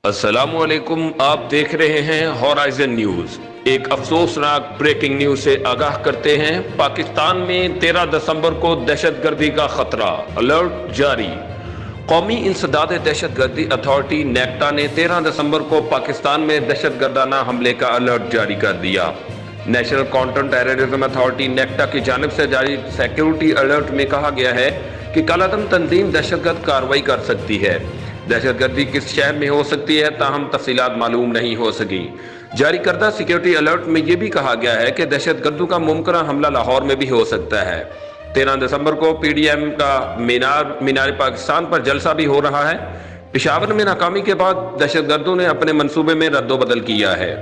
السلام علیکم، آپ دیکھ رہے ہیں ہورائزن نیوز۔ ایک افسوسناک بریکنگ نیوز سے آگاہ کرتے ہیں۔ پاکستان میں 13 دسمبر کو دہشت گردی کا خطرہ، الرٹ جاری۔ قومی انسداد دہشت گردی اتھارٹی نیکٹا نے 13 دسمبر کو پاکستان میں دہشت گردانہ حملے کا الرٹ جاری کر دیا۔ National counter terrorism authority NACTA کی جانب سے جاری سیکیورٹی الرٹ میں کہا گیا ہے کہ کالعدم تنظیم دہشت گرد کارروائی کر سکتی ہے۔ دہشت گردی کس شہر میں ہو سکتی ہے، تاہم تفصیلات معلوم نہیں ہو سکی۔ جاری کردہ سیکیورٹی الرٹ میں یہ بھی کہا گیا ہے کہ دہشت گردوں کا ممکنہ حملہ لاہور میں بھی ہو سکتا ہے۔ 13 دسمبر کو پی ڈی ایم کا مینار پاکستان پر جلسہ بھی ہو رہا ہے۔ پشاور میں ناکامی کے بعد دہشت گردوں نے اپنے منصوبے میں رد و بدل کیا ہے۔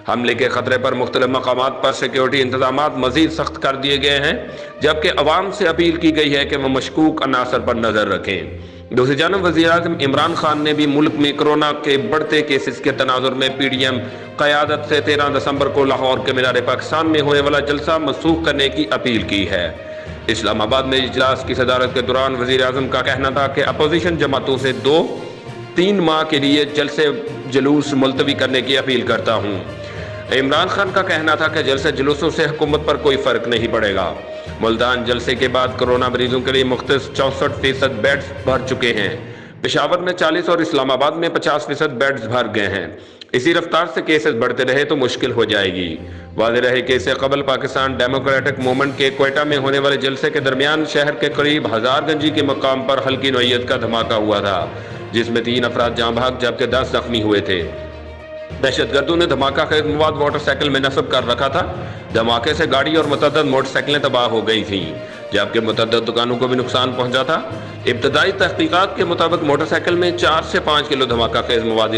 حملے کے خطرے پر مختلف مقامات پر سیکیورٹی انتظامات مزید سخت کر دیے گئے ہیں، جبکہ عوام سے اپیل کی گئی ہے کہ وہ مشکوک عناصر پر نظر رکھیں۔ دوسری جانب وزیر اعظم عمران خان نے بھی ملک میں کورونا کے بڑھتے کیسز کے تناظر میں پی ڈی ایم قیادت سے 13 دسمبر کو لاہور کے مینار پاکستان میں ہونے والا جلسہ منسوخ کرنے کی اپیل کی ہے۔ اسلام آباد میں اجلاس کی صدارت کے دوران وزیر اعظم کا کہنا تھا کہ اپوزیشن جماعتوں سے 2-3 ماہ کے لیے جلسے جلوس ملتوی کرنے کی اپیل کرتا ہوں۔ عمران خان کا کہنا تھا کہ جلسے جلوسوں سے حکومت پر کوئی فرق نہیں پڑے گا۔ ملتان جلسے کے بعد کورونا مریضوں کے لیے مختص 64% بیڈز بھر چکے ہیں۔ پشاور میں 40 اور اسلام آباد میں 50% بیڈز بھر گئے ہیں۔ اسی رفتار سے کیسز بڑھتے رہے تو مشکل ہو جائے گی۔ واضح رہے کہ اس سے قبل پاکستان ڈیموکریٹک موومنٹ کے کوئٹہ میں ہونے والے جلسے کے درمیان شہر کے قریب ہزار گنجی کے مقام پر ہلکی نوعیت کا دھماکہ ہوا تھا، جس میں 3 افراد جاں بحق جبکہ 10 زخمی ہوئے تھے۔ دہشت گردوں نے دھماکہ خیز مواد موٹر سائیکل میں نصب کر رکھا تھا۔ دھماکے سے گاڑی اور متعدد موٹر سائیکلیں تباہ ہو گئی تھیں، جبکہ متعدد دکانوں کو بھی نقصان پہنچا تھا۔ ابتدائی تحقیقات کے مطابق موٹر سائیکل میں 4 سے 5 کلو دھماکہ خیز مواد